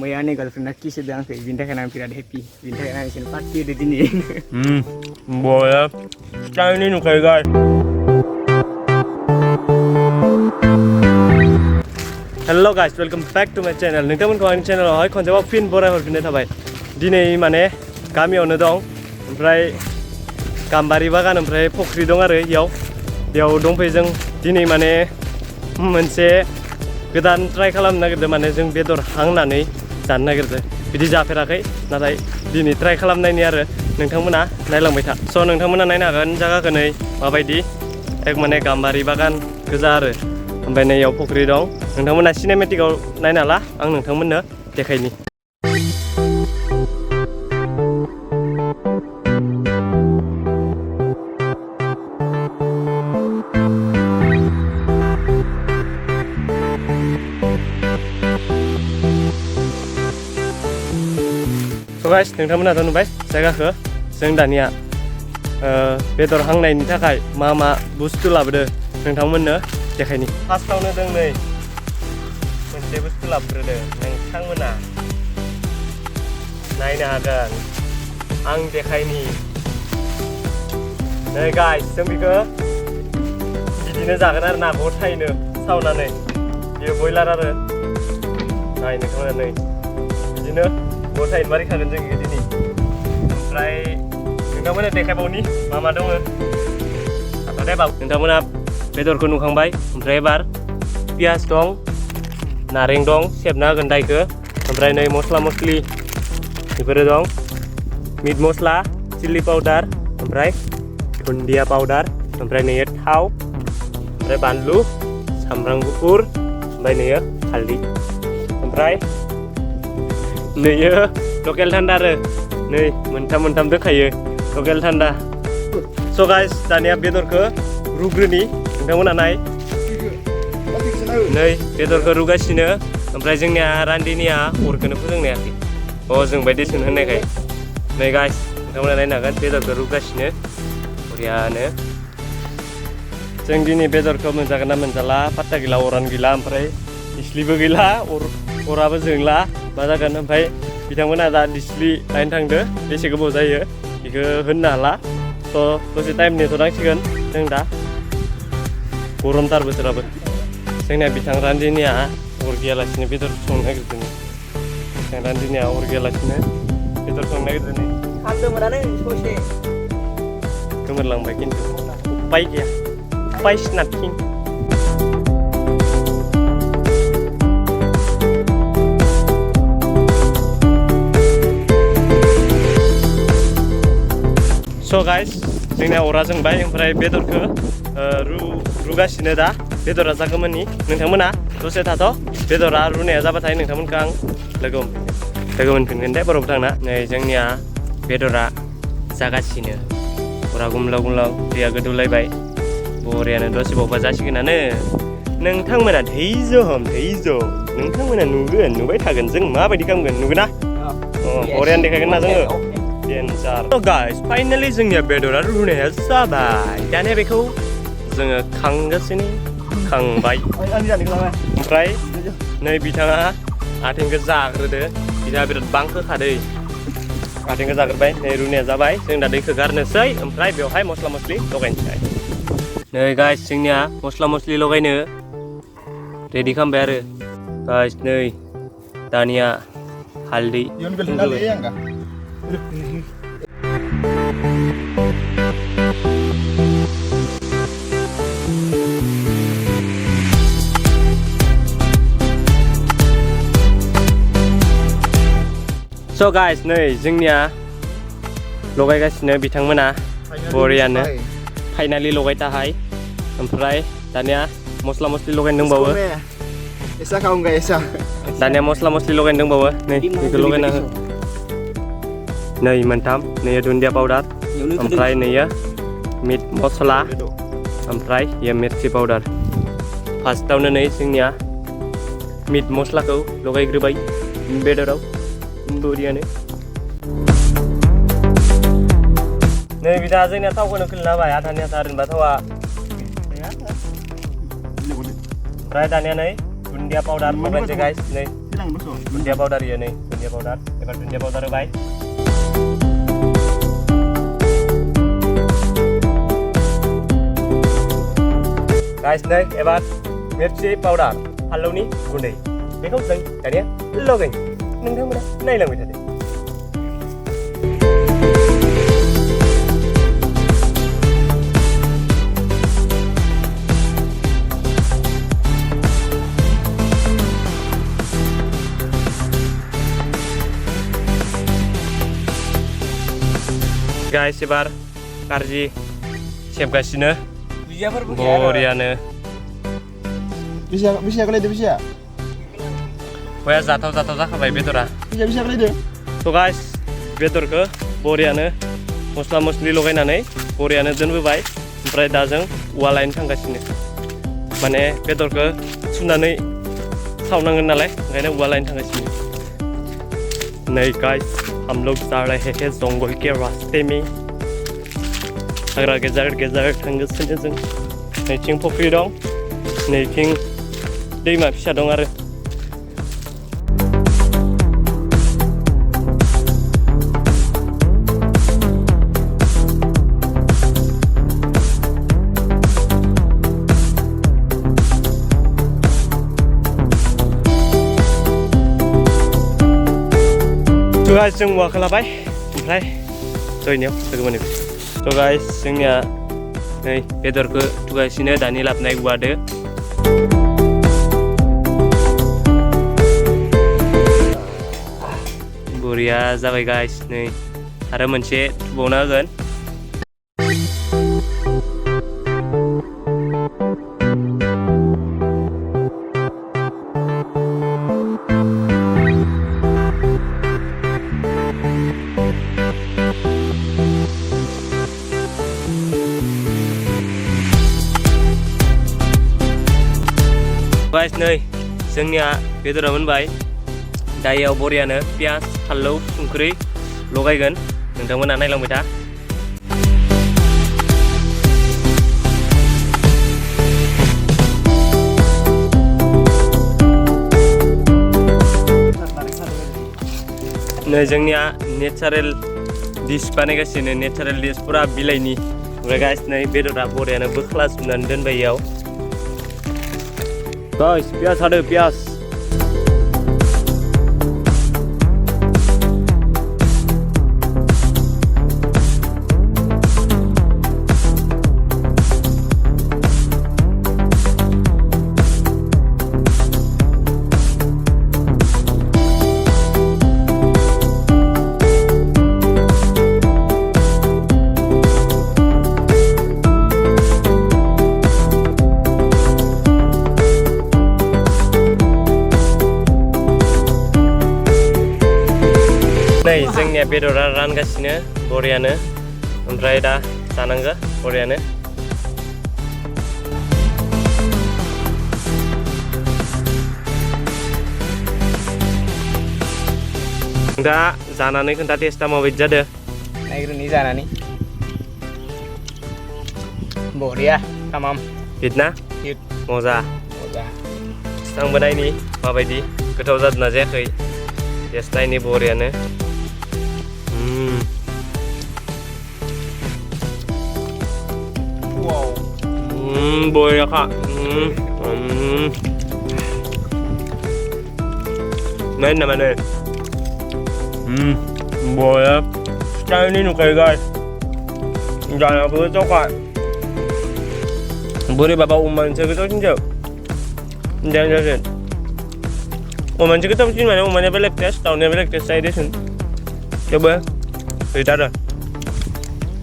मैयानि गर्लफ्रेन्डआ किस होदों आंखौ बिनि थाखायनो आं बिराद हेपि बिनि थाखायनो आं एसे पार्टि होदो दिनै बोया चाइनी नुखायो guys hello guys welcome back to my channel नोंथांमोनखौ आंनि चैनेलावहाय खनसेबाव फिन बराय हरफिननाय थाबाय दिनै माने गामियावनो दं ओमफ्राय गाम्बारि बागान ओमफ्राय फख्रि दं आरो बेयाव दंफैयो जों दिनै माने मोनसे गोदान ट्राइ खालामनो नागिरदों माने जों बेदर हांनानै जानो नागिरदों बिदि जाफेराखै नाथाय दिनै ट्राइ खालामनायनि आरो नोंथांमोना नायलांबाय था स' नोंथांमोना नायनो हागोन जायगाखौ नै माबायदि एक माने गाम्बारि बागान गोजा आरो ओमफ्राय नै इयाव फख्रि दं नोंथांमोना सिनेमेटिकआव नायना ला आं नोंथांमोननो देखायनि गाइस नोंथांमोनाथ' नुबाय जायगाखौ जों दानिया बेदर हांनायनि थाखाय मा मा बुस्थु लाबोदो नोंथांमोननो देखायनि फार्स्टआवनो जों नै मोनसे बुस्थु लाबोग्रोदो नोंथांमोना नायनो हागोन आं देखायनि नै गाइस जों बेखौ बिदिनो जागोन आरो ना गथायैनो सावनानै बेयो बयलार आरो नाय नोंथांमोना नै बिदिनो गथायैनो मारिखागोन जों दिनै ओमफ्राय नोंथांमोना देखायबावनि मा मा दङ नोंथांमोना बेदरखौ नुखांबाय ओमफ्राय एबार पियास दं नारें दं सेबना होगोन दाइखौ ओमफ्राय नै मस्ला मस्लि बेफोरो दं मिट मस्ला चिल्ली पाउडार ओमफ्राय दुन्दिया पाउडार ओमफ्राय नैयो थाव ओमफ्राय बानलु सामब्राम गुफुर ओमफ्राय नैयो हालदै ओमफ्राय नैयो लकेल थान्दा आरो नै मोनथाम दंखायो लकेल थान्दा स' गाइस दानिया बेदरखौ रुग्रोनि नोंथांमोना नाय नै बेदरखौ रुगासिनो ओमफ्राय जोंनिया रान्दिनिया अरखौनो फोजोंनो हायाखै जों बायदि सोन होननायखाय नै गाइस नोंथांमोना नायनो हागोन बेदरखौ रुगासिनो बरियानो जों दिनै बेदरखौ मोनजागोन ना मोनजाला पात्ता गैला अरानो गैला ओमफ्राय डिस्लिबो गैला अराबो जोंला मा जागोन ओमफ्राय बिथांमोना दा डिस्लि लायनो थांदो बेसे गोबाव जायो बेखौ होननो हाला स' दसे टाइम नेथ'नांसिगोन जों दा गरमथार बोथोराबो जोंनिया बिथां रान्दिनिया अर गैयालासिनो बेदर संनो नागिरदों बिथां रान्दिनिया अर गैयालासिनो बेदर संनो नागिरदों गोमोरलांबाय खिन्थु उपाय गैया उपाय नाथिं स' गाइस जोंनिया अरा जोंबाय ओमफ्राय बेदरखौ रुगासिनो दा बेदरा जागौमोननि नोंथांमोना दसे थाथ' बेदरा रुनाया जाबाथाय नोंथांमोनखौ आं लोगो मोनफिनगोन दे बरफ थांना नै जोंनिया बेदरा जागासिनो अरा गुमलाव दैया गोदौलायबाय बरियानो दसे बावबा जासिगोनानो नोंथांमोना धैज' नोंथांमोना नुबाय थागोन जों माबायदि खालामगोन नुगोन ना बरियानो देखायगोन ना जोङो डेन्जार गाइस फाइनालि जोंनिया बेदरा रुनाया जाबाय दानिया बेखौ जोङो खांबाय ओमफ्राय नै बिथाङा आथिंखौ जाग्रोदो बिथाङा बिराद बांहोखादै आथिंखौ जाग्रोबाय नै रुनाया जाबाय जों दा दैखौ गारनोसै ओमफ्राय बेवहाय मस्ला मस्लि लगायनोसै नै गाइस जोंनिया मस्ला मस्लि लगायनो रेडि खालामबाय आरो गाइस नै दानिया हालदै स' गाइस नै जोंनिया लगायगासिनो बिथांमोना बरियानो फाइनालि लगायताहाय ओमफ्राय दानिया मस्ला मस्लि लगायनो दंबावो दानिया मस्ला मस्लि लगायनो दंबावो नै बेखौ लगायना हो नै मोनथाम नै दुन्दिया पाउडार ओमफ्राय नैयो मिट मस्ला ओमफ्राय यो मिर्चि पाउडार फार्स्टआवनो नै जोंनिया मिट मस्लाखौ लगायग्रोबाय बेदराव बरियानो नै बिदा जोंनिया थावखौनो खुलिना होबाय आधानि आधा ओरैनोबा थावा ओमफ्राय दानिया नै दुन्दिया पाउडार लगायनोसै गाइस नै bilang bosok. Dunia powder ya nih, dunia powder. Ebar dunia powder baik. Guys, nih ebar mirchi powder. Hallouni gundai. Beखौ जों दानिया लगायनो. नोंथांमोना नायलांबाय थादो. Guys, ebar karji siapgasino. Boriano. Bisa kali itu bisa. Wah, jatuh जाखाबाय बेदरा. Bisa kali itu. So guys, बेदरखौ बरियानो मस्ला मस्लि लगायनानै बरियानो दोनबोबाय. ओमफ्राय दा जों उवालायनो थांगासिनो. माने बेदरखौ सुनानै सावनांगोन नालाय, ओंखायनो उवालायनो थांगासिनो. नै guys, हम लोग जा रहे हैं जंगल के रास्ते में. हाग्रा गेजेर थांगासिनो जों. नैथिं फुख्रि दं, नैथिं दैमा फिसा दं आरो. So guys, जों मुवा खालामबाय ओमफ्राय दहैनायाव लोगो मोनो. So guys, जोंनिया नै बेदरखौ थुगासिनो दानि लाबोनाय औवादो. बरिया जाबाय guys, नै आरो मोनसे थुबावना होगोन. Guys, नै जोंनिया बेदरा मोनबाय. दायाव बरियानो पियास, फानलौ, संख्रि लगायगोन. नोंथांमोना नायलांबाय था. नै जोंनिया नेचारेल डिश बानायगासिनो. नेचारेल डिश पुरा बिलाइनि. ओमफ्राय गाइस नै बेदरा बरियानो बोख्लाजोबनानै दोनबाय इयाव. Guys, pias ada pias. नै जोंनिया बेदरा रानगासिनो बरियानो. ओमफ्राय दा जानांगौ बरियानो. दा जानानै खोन्था टेस्टआ माबायदि जादों? नायग्रोनि जानानै. बरिया, tamam. हिट ना? Hit. मजा. आंबो नायनि माबायदि गोथाव जादोंना जायाखै. टेस्ट नायनि बरियानो. Wow. Boriya kak. Main nama nih. Boriya. Sekarang ini nukai guys. Jangan apa itu kak. Boriya bapak umman segitu cinta. Jangan. Umman segitu mungkin mana ummannya belak test, tahunnya belak test saya deh sun. Coba. Kita ada.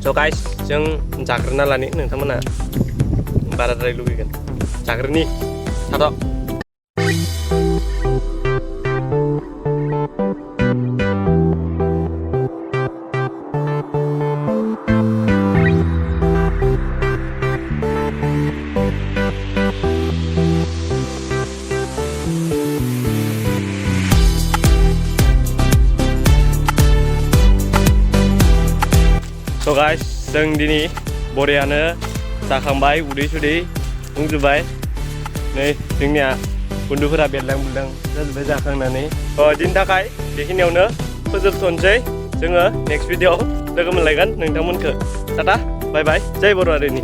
So guys, जों जाग्रोना लानि नोंथांमोना बाराद्राय लुगैगोन. जाग्रोनि थाथ'. So guys, जों दिनै बरियानो जाखांबाय, उदै सुदै बुंजोब्बाय. नै जोंनिया बुन्दुफोरा बेरलां बुरलां जाजोब्बाय जाखांनानै दिनि थाखाय बेखिनियावनो फोजोबथ'नोसै जोङो नेक्स्ट भिडिअ लोगो मोनलायगोन नोंथांमोनखो टाटा बाय बाय जय बर' हारिनि